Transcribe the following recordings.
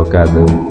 wabarakatuh.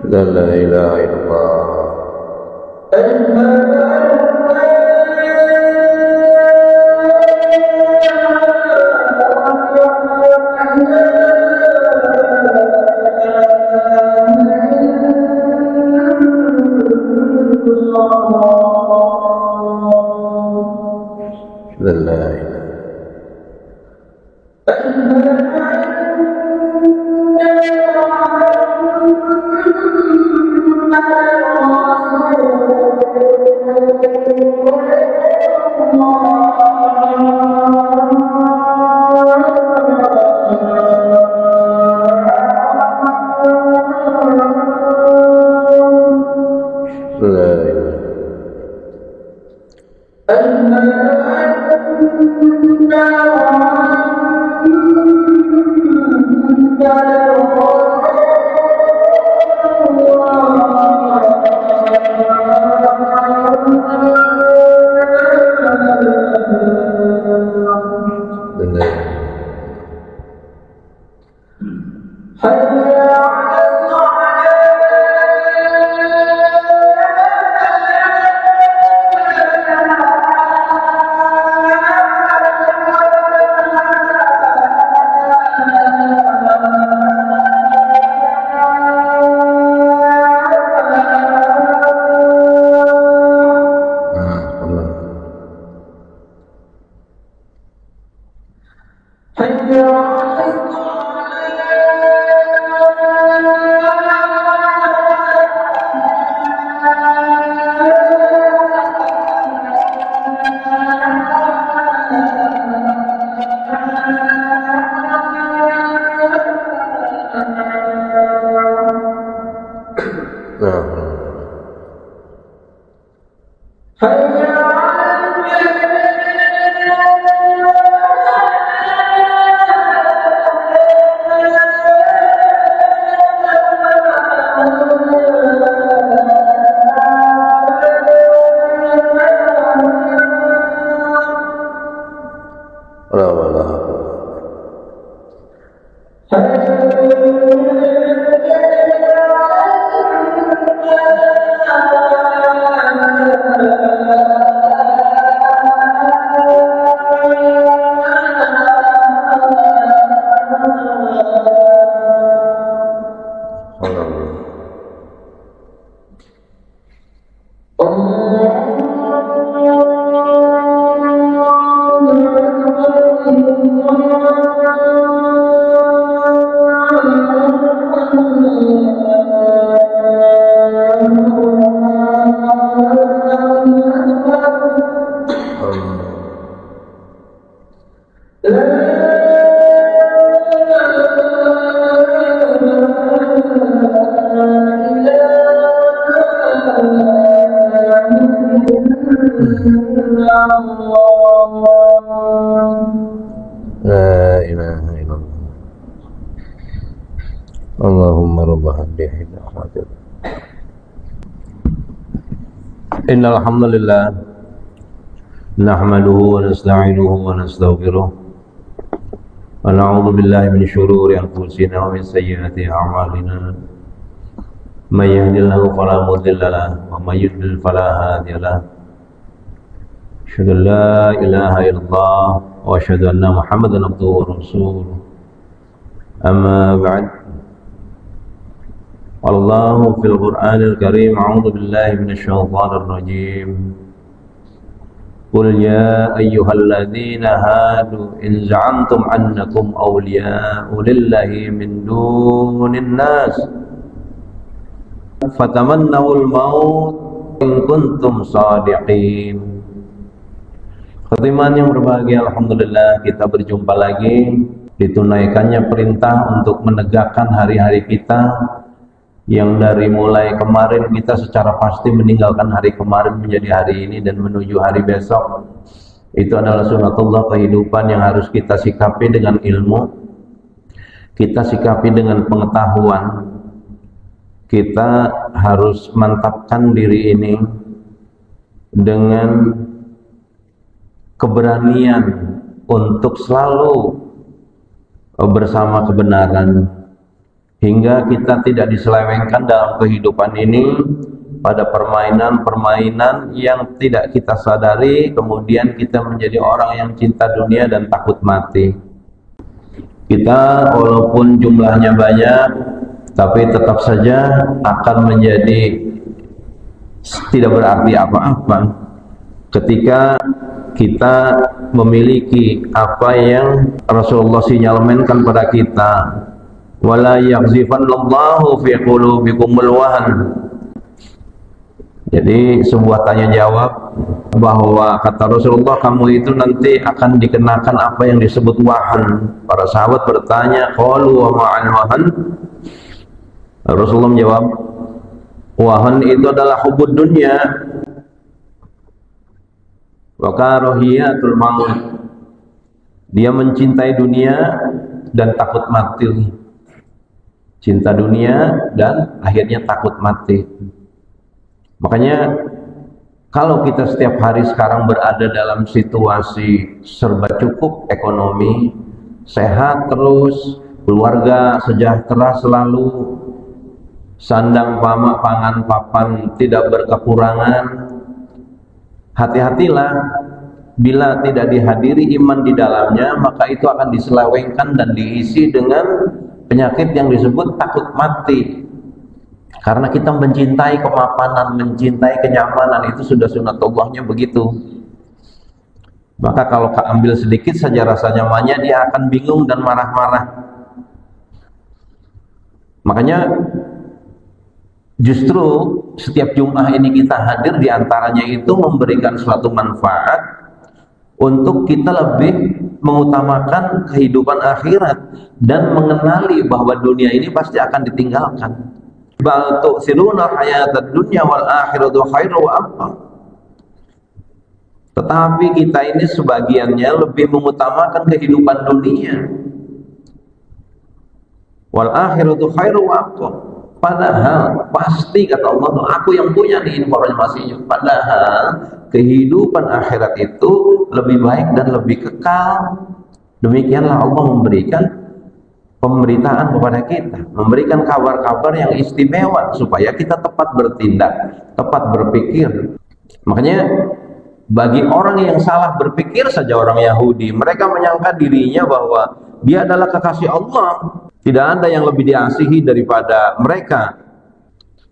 La ilaha illallah. La ilaha illallah. Allahumma rabb hadhihi al-hawadith. Innal hamdalillah nahmaduhu wa nasta'inuhu wa nastaghfiruh wa na'udzu billahi min shururi anfusina wa min sayyiati a'malina. من يهد الله فلا مضل له ومن يضلل فلا هادي له أشهد أن لا إله إلا الله وأشهد أن محمدا عبده ورسوله أما بعد قال الله في القرآن الكريم أعوذ بالله من الشيطان الرجيم قل يا أيها الذين هادوا إن زعمتم أنكم أولياء لله من دون الناس فتمنوا الموت إن كنتم صادقين. Khatiman yang berbahagia, alhamdulillah kita berjumpa lagi. Ditunaikannya perintah untuk menegakkan hari-hari kita yang dari mulai kemarin kita secara pasti meninggalkan hari kemarin menjadi hari ini dan menuju hari besok. Itu adalah sunatullah kehidupan yang harus kita sikapi dengan ilmu, kita sikapi dengan pengetahuan. Kita harus mantapkan diri ini dengan keberanian untuk selalu bersama kebenaran, hingga kita tidak diselewengkan dalam kehidupan ini pada permainan-permainan yang tidak kita sadari, kemudian kita menjadi orang yang cinta dunia dan takut mati. Kita walaupun jumlahnya banyak, tapi tetap saja akan menjadi tidak berarti apa-apa ketika kita memiliki apa yang Rasulullah sinyalmenkan pada kita, wala yaghzifannallahu fi qulubikumul wahn. Jadi sebuah tanya jawab bahwa kata Rasulullah, kamu itu nanti akan dikenakan apa yang disebut wahan. Para sahabat bertanya, qalu wa ma'al wahan? Rasulullah menjawab, wahan itu adalah hubud dunya wa karahiyatul maut. Dia mencintai dunia dan takut mati. Cinta dunia dan akhirnya takut mati. Makanya kalau kita setiap hari sekarang berada dalam situasi serba cukup ekonomi, sehat terus, keluarga sejahtera selalu, sandang pangan papan tidak berkekurangan, hati-hatilah bila tidak dihadiri iman di dalamnya, maka itu akan diselewengkan dan diisi dengan penyakit yang disebut takut mati. Karena kita mencintai kemapanan, mencintai kenyamanan, itu sudah sunatullahnya begitu. Maka kalau ambil sedikit saja rasa nyamannya, dia akan bingung dan marah-marah. Makanya justru setiap Jum'ah ini kita hadir, diantaranya itu memberikan suatu manfaat untuk kita lebih mengutamakan kehidupan akhirat dan mengenali bahwa dunia ini pasti akan ditinggalkan. Bal tu'thiruna hayatad dunya wal akhiratu khairu wa abqa. Tetapi kita ini sebagiannya lebih mengutamakan kehidupan dunia. Wal akhiratu khairu wa abqa. Padahal pasti kata Allah, aku yang punya nih informasinya. Padahal kehidupan akhirat itu lebih baik dan lebih kekal. Demikianlah Allah memberikan pemberitaan kepada kita, memberikan kabar-kabar yang istimewa supaya kita tepat bertindak, tepat berpikir. Makanya bagi orang yang salah berpikir saja, orang Yahudi, mereka menyangka dirinya bahwa dia adalah kekasih Allah. Tidak ada yang lebih diasihi daripada mereka.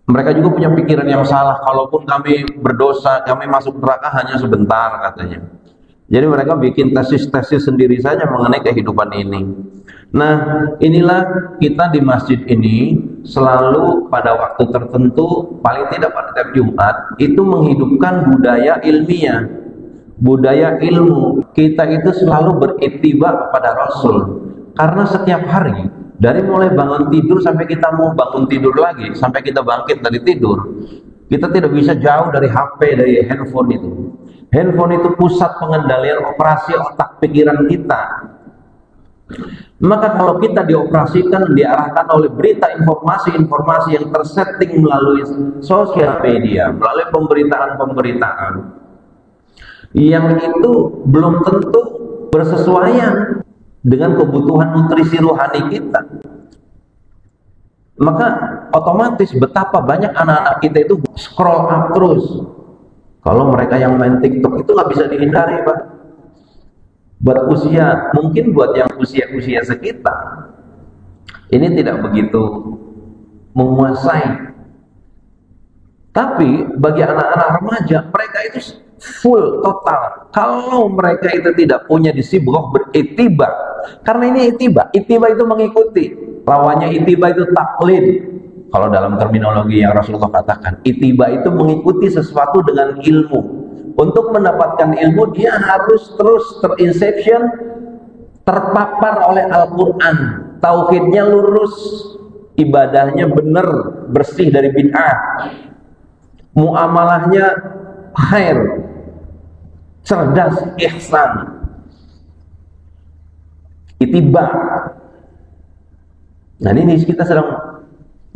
Mereka juga punya pikiran yang salah. Kalaupun kami berdosa, kami masuk neraka hanya sebentar katanya. Jadi mereka bikin tesis-tesis sendiri saja mengenai kehidupan ini. Nah, inilah kita di masjid ini selalu pada waktu tertentu, paling tidak pada tiap Jumat, itu menghidupkan budaya ilmiah, budaya ilmu. Kita itu selalu berittiba kepada Rasul. Karena setiap hari, dari mulai bangun tidur sampai kita mau bangun tidur lagi, sampai kita bangkit dari tidur, kita tidak bisa jauh dari HP, dari handphone itu. Handphone itu pusat pengendalian operasi otak pikiran kita. Maka kalau kita dioperasikan, diarahkan oleh berita informasi-informasi yang tersetting melalui sosial media, melalui pemberitaan-pemberitaan yang itu belum tentu bersesuaian dengan kebutuhan nutrisi rohani kita, maka otomatis betapa banyak anak-anak kita itu scroll up terus. Kalau mereka yang main TikTok itu nggak bisa dihindari, Pak. Buat usia, mungkin buat yang usia sekitar, ini tidak begitu menguasai. Tapi bagi anak-anak remaja, mereka itu full, total. Kalau mereka itu tidak punya disiplin beritiba, karena ini itiba itu mengikuti. Lawannya itiba itu taklid. Kalau dalam terminologi yang Rasulullah katakan, itiba itu mengikuti sesuatu dengan ilmu. Untuk mendapatkan ilmu, dia harus terus terinception, terpapar oleh Al-Quran. Tauhidnya lurus, ibadahnya benar, bersih dari bid'ah, muamalahnya khair, cerdas, ihsan, itiba. Nah, ini kita sedang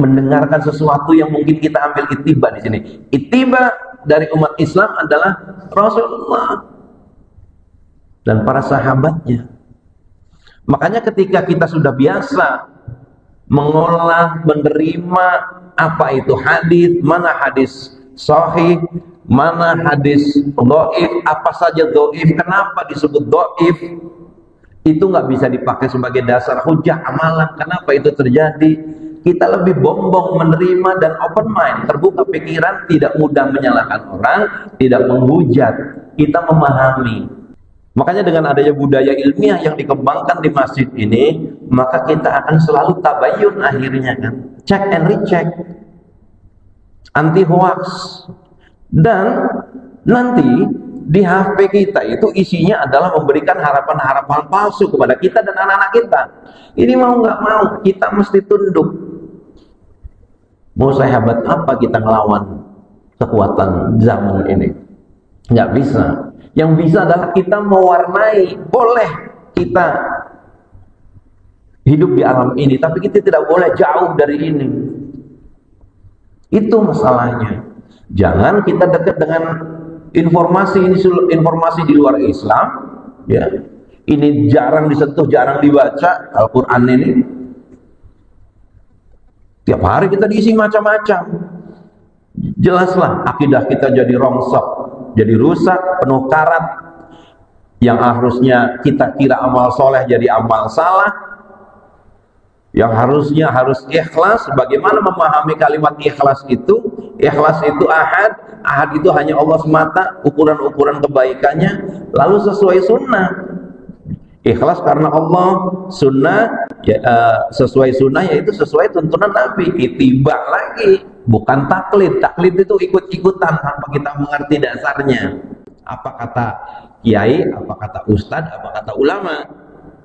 mendengarkan sesuatu yang mungkin kita ambil itiba di sini. Itiba dari umat Islam adalah Rasulullah dan para sahabatnya. Makanya ketika kita sudah biasa mengolah, menerima apa itu hadis, mana hadis sahih, mana hadis dhaif, apa saja dhaif, kenapa disebut dhaif, itu nggak bisa dipakai sebagai dasar hujah amalan. Kenapa itu terjadi? Kita lebih bombong menerima dan open mind, terbuka pikiran, tidak mudah menyalahkan orang, tidak menghujat, kita memahami. Makanya dengan adanya budaya ilmiah yang dikembangkan di masjid ini, maka kita akan selalu tabayun akhirnya kan, check and recheck, anti hoax. Dan nanti di HP kita itu isinya adalah memberikan harapan-harapan palsu kepada kita dan anak-anak kita. Ini mau nggak mau kita mesti tunduk. Mau sehebat apa kita ngelawan kekuatan zaman ini? Nggak bisa. Yang bisa adalah kita mewarnai. Boleh kita hidup di alam ini, tapi kita tidak boleh jauh dari ini. Itu masalahnya. Jangan kita dekat dengan informasi ini, informasi di luar Islam, ya. Ini jarang disentuh, jarang dibaca Al-Quran ini. Tiap hari kita diisi macam-macam. Jelaslah akidah kita jadi rongsok, jadi rusak, penuh karat. Yang harusnya kita kira amal soleh jadi amal salah. Yang harusnya harus ikhlas. Bagaimana memahami kalimat ikhlas itu? Ikhlas itu ahad. Ahad itu hanya Allah semata, ukuran-ukuran kebaikannya. Lalu sesuai sunnah. Ikhlas karena Allah, sunnah ya, sesuai sunnah, yaitu sesuai tuntunan Nabi. Itiba lagi, bukan taklid. Taklid itu ikut-ikutan tanpa kita mengerti dasarnya. Apa kata kiai, apa kata ustadz, apa kata ulama.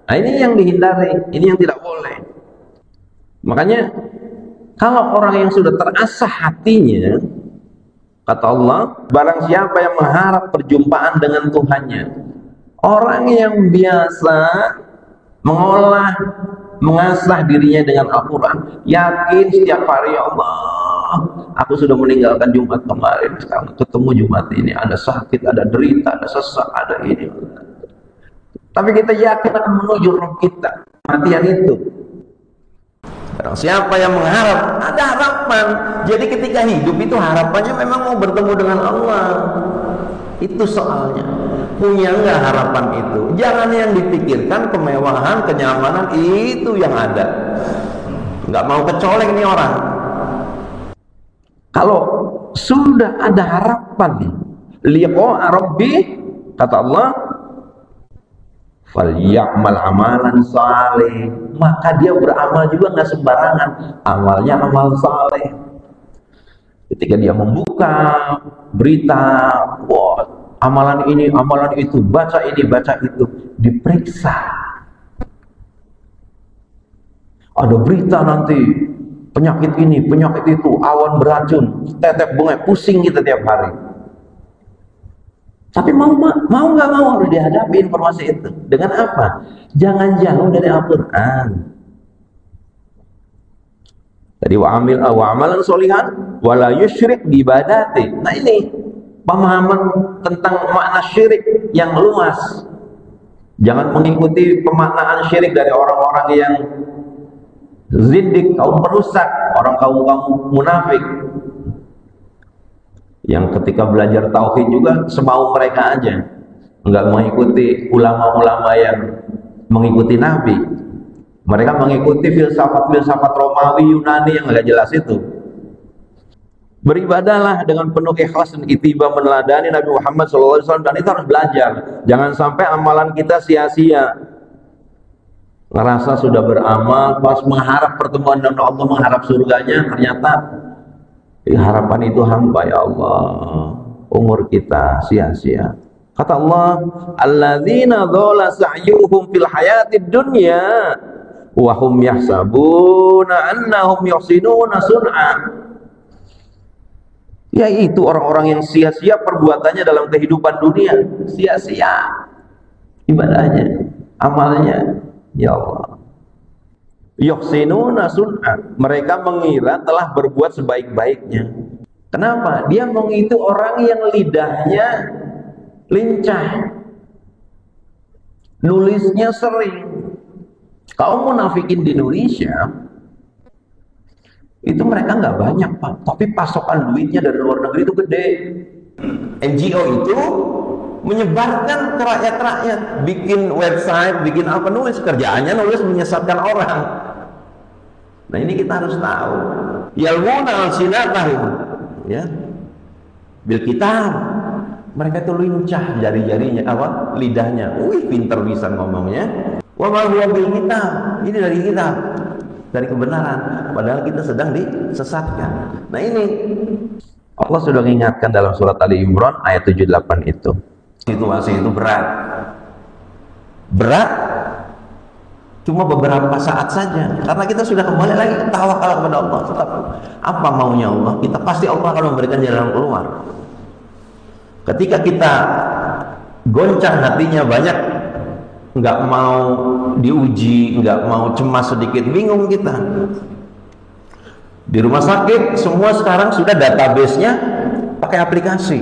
Nah, ini yang dihindari, ini yang tidak boleh. Makanya kalau orang yang sudah terasah hatinya, kata Allah, barang siapa yang mengharap perjumpaan dengan Tuhannya, orang yang biasa mengolah, mengasah dirinya dengan Al-Quran, yakin setiap hari, ya Allah, aku sudah meninggalkan Jumat kemarin, sekarang ketemu Jumat ini, ada sakit, ada derita, ada sesak, ada ini. Tapi kita yakin akan menuju roh kita, kematian itu. Siapa yang mengharap, ada harapan. Jadi ketika hidup itu harapannya memang mau bertemu dengan Allah. Itu soalnya. Punya nggak harapan itu? Jangan yang dipikirkan kemewahan, kenyamanan, itu yang ada. Nggak mau kecolek nih orang. Kalau sudah ada harapan, liqa rabbi, kata Allah, falyamal amalan saleh, maka dia beramal juga nggak sembarangan, amalnya amal saleh. Ketika dia membuka berita, wah, amalan ini, amalan itu, baca ini, baca itu, diperiksa. Ada berita nanti penyakit ini, penyakit itu, awan beracun, tetep bengek, pusing kita tiap hari. Tapi mau nggak mau harus dihadapi informasi itu. Dengan apa? Jangan jauh dari Al-Quran. Jadi wa amalan sholihan wala yusyrik bi ibadati. Nah, ini pemahaman tentang makna syirik yang luas. Jangan mengikuti pemaknaan syirik dari orang-orang yang zindik, kaum perusak, kaum munafik yang ketika belajar tauhid juga semau mereka aja, enggak mengikuti ulama-ulama yang mengikuti Nabi. Mereka mengikuti filsafat Romawi, Yunani yang enggak jelas itu. Beribadahlah dengan penuh ikhlas dan ittiba meneladani Nabi Muhammad SAW, dan itu harus belajar. Jangan sampai amalan kita sia-sia. Ngerasa sudah beramal, pas mengharap pertemuan dengan Allah, mengharap surganya, ternyata harapan itu hampa. Ya Allah, umur kita sia-sia. Kata Allah, alladzina dhalla sa'yuhum fil hayatid dunya wa hum yahsabuna annahum yuhsinuna sun'a. Yaitu orang-orang yang sia-sia perbuatannya dalam kehidupan dunia, sia-sia ibadahnya, amalnya. Ya Allah, yuhsinuna sun'a, mereka mengira telah berbuat sebaik-baiknya. Kenapa? Dia mengitu orang yang lidahnya lincah, nulisnya sering. Kaum munafikin di Indonesia itu mereka nggak banyak, Pak, tapi pasokan duitnya dari luar negeri itu gede. NGO itu menyebarkan ke rakyat-rakyat, bikin website, bikin apa, nulis, kerjaannya nulis menyesatkan orang. Nah ini kita harus tahu. Yalmuna al-sinatahum, ya, bil kitab. Mereka itu lincah jari-jarinya, apa, lidahnya. Wih, pinter bisa ngomongnya. Wa ma huwa bil kitab, ini dari kitab, dari kebenaran, padahal kita sedang disesatkan. Nah ini Allah sudah mengingatkan dalam surat Ali Imran ayat 78 itu. Situasi itu berat, cuma beberapa saat saja, karena kita sudah kembali lagi tawakal kepada Allah. Tetap apa maunya Allah, kita pasti Allah akan memberikan jalan keluar. Ketika kita goncang hatinya, banyak nggak mau diuji, nggak mau cemas sedikit, bingung kita. Di rumah sakit semua sekarang sudah database-nya pakai aplikasi.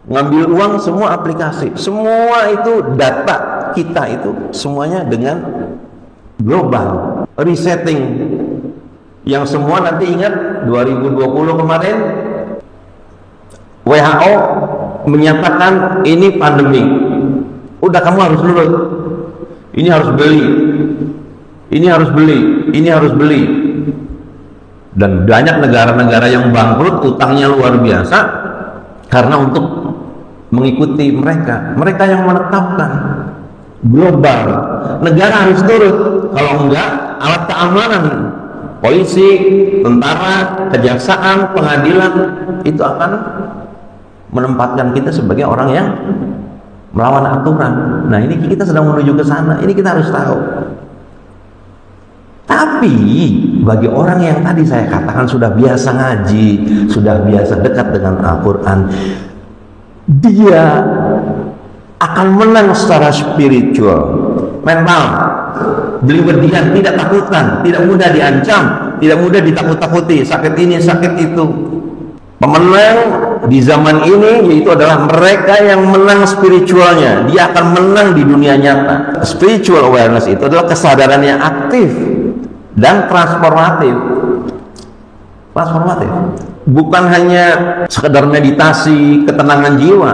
Ngambil uang semua aplikasi. Semua itu data kita itu semuanya dengan global. Resetting. Yang semua nanti ingat 2020 kemarin WHO menyatakan ini pandemi. Udah, kamu harus nurut. Ini harus beli. Ini harus beli. Ini harus beli. Dan banyak negara-negara yang bangkrut, utangnya luar biasa karena untuk mengikuti mereka yang menetapkan global. Negara harus turut, kalau enggak alat keamanan, polisi, tentara, kejaksaan, pengadilan itu akan menempatkan kita sebagai orang yang melawan aturan. Nah ini kita sedang menuju ke sana, ini kita harus tahu. Tapi bagi orang yang tadi saya katakan sudah biasa ngaji, sudah biasa dekat dengan Al-Quran, dia akan menang secara spiritual, mental, beli-belian, tidak takutan, tidak mudah diancam, tidak mudah ditakut-takuti, sakit ini, sakit itu. Pemenang di zaman ini yaitu adalah mereka yang menang spiritualnya. Dia akan menang di dunia nyata. Spiritual awareness itu adalah kesadaran yang aktif dan transformatif. Bukan hanya sekedar meditasi, ketenangan jiwa,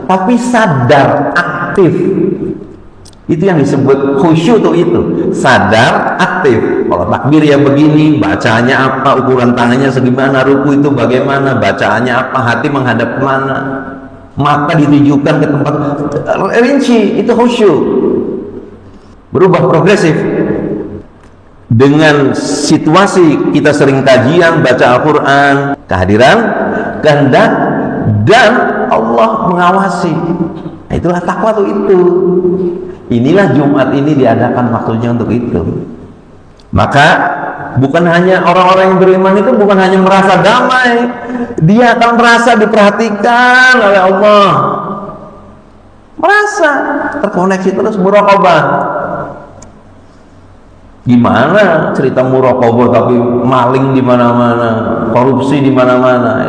tapi sadar, aktif. Itu yang disebut khusyuk itu, sadar, aktif. Kalau takbir ya begini, bacaannya apa, ukuran tangannya segimana, ruku itu bagaimana, bacaannya apa, hati menghadap kemana, mata ditujukan ke tempat rinci, itu khusyuk. Berubah progresif. Dengan situasi kita sering kajian, baca Al-Quran, kehadiran, kehendak, dan Allah mengawasi. Nah, itulah takwa itu. Inilah Jumat ini diadakan waktunya untuk itu. Maka bukan hanya orang-orang yang beriman itu bukan hanya merasa damai, dia akan merasa diperhatikan oleh Allah, merasa terkoneksi terus, muraqabah. Gimana cerita muraqabah tapi maling di mana-mana, korupsi di mana-mana.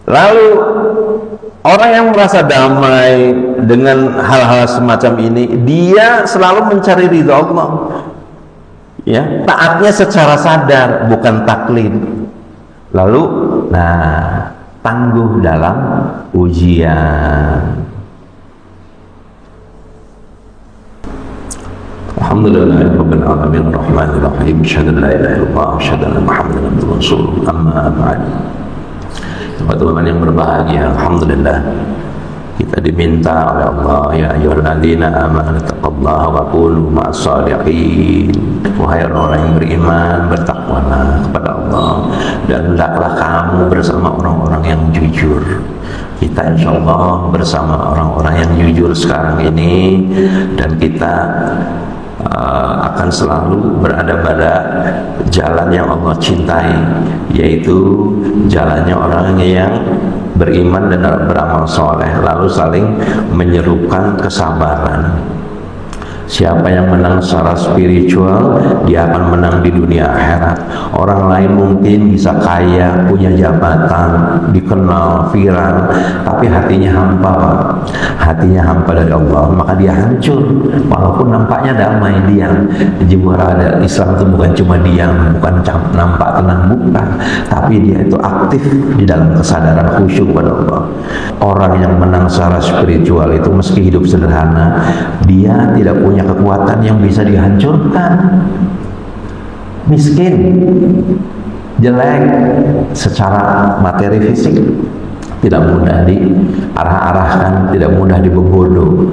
Lalu orang yang merasa damai dengan hal-hal semacam ini, dia selalu mencari ridha Allah. Ya, taatnya secara sadar, bukan taklid. Lalu, tangguh dalam ujian. Alhamdulillahirabbil alamin arrahmanir rahim asyhadu an la ilaha illallah asyhadu anna muhammadan abduhu wa rasuluhu amma ba'd. Teman-teman yang berbahagia, alhamdulillah kita diminta oleh Allah, ya ayyuhalladzina amanu taqullaha wa qulu ma'as shalihin. Wahai orang yang beriman, bertakwalah kepada Allah dan hendaklah kamu bersama orang-orang yang jujur. Kita insyaallah bersama orang-orang yang jujur sekarang ini, dan kita akan selalu berada pada jalan yang Allah cintai, yaitu jalannya orang yang beriman dan beramal soleh, lalu saling menyerukan kesabaran. Siapa yang menang secara spiritual, dia akan menang di dunia akhirat. Orang lain mungkin bisa kaya, punya jabatan, dikenal, viral, tapi hatinya hampa, Pak. Hatinya hampa dari Allah, maka dia hancur. Walaupun nampaknya damai, diam. Jiwa Islam itu bukan cuma diam, bukan nampak tenang, bukan, tapi dia itu aktif di dalam kesadaran khusyuk pada Allah. Orang yang menang secara spiritual itu meski hidup sederhana, dia tidak punya kekuatan yang bisa dihancurkan. Miskin, jelek secara materi fisik, tidak mudah diarah-arahkan, tidak mudah dibebodoh.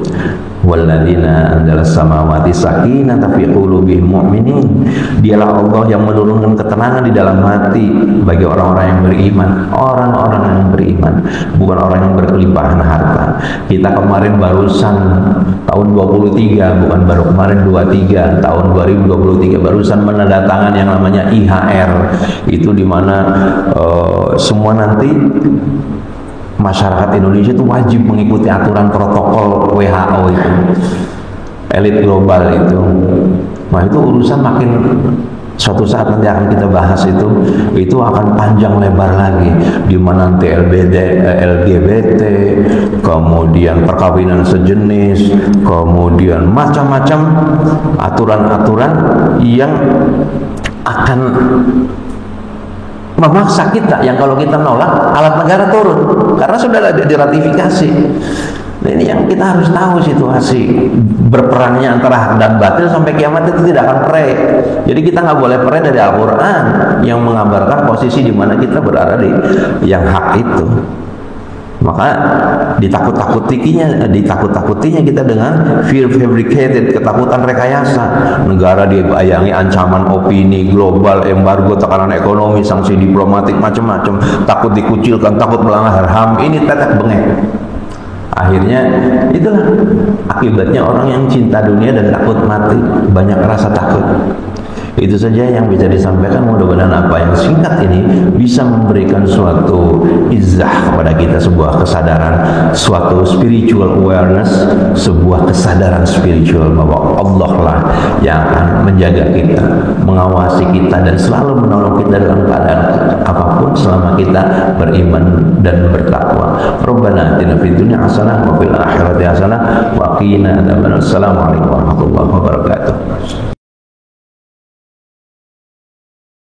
Walladzina anzala samawati sakinatan fi qulubihim mu'minin. Dialah Allah yang menurunkan ketenangan di dalam hati bagi orang-orang yang beriman. Orang-orang yang beriman, bukan orang yang berkelimpahan harta. Kita kemarin barusan tahun 23, bukan baru kemarin 23, tahun 2023 barusan menandatangani yang namanya IHR. Itu dimana semua nanti masyarakat Indonesia itu wajib mengikuti aturan protokol WHO itu, elit global itu. Nah, itu urusan makin suatu saat nanti akan kita bahas, itu akan panjang lebar lagi, di mana nanti LGBT, kemudian perkawinan sejenis, kemudian macam-macam aturan-aturan yang akan memaksa kita, yang kalau kita nolak alat negara turun karena sudah diratifikasi. Nah, ini yang kita harus tahu, situasi berperangnya antara hak dan batil sampai kiamat itu tidak akan pray. Jadi kita nggak boleh pray dari Al-Quran yang mengabarkan posisi di mana kita berada di yang hak itu. Maka ditakut-takutinya kita dengan fear fabricated, ketakutan rekayasa. Negara dibayangi ancaman opini global, embargo, tekanan ekonomi, sanksi diplomatik, macam-macam, takut dikucilkan, takut melanggar HAM, ini tetek bengek. Akhirnya itulah akibatnya orang yang cinta dunia dan takut mati, banyak rasa takut. Itu saja yang bisa disampaikan. Mudah-mudahan apa yang singkat ini bisa memberikan suatu izzah kepada kita, sebuah kesadaran, suatu spiritual awareness, sebuah kesadaran spiritual bahwa Allah lah yang akan menjaga kita, mengawasi kita, dan selalu menolong kita dalam keadaan apapun selama kita beriman dan bertakwa. Rabbana atina fid dunya hasanah wa fil akhirati hasanah wa qina adzabannar. Assalamualaikum warahmatullahi wabarakatuh.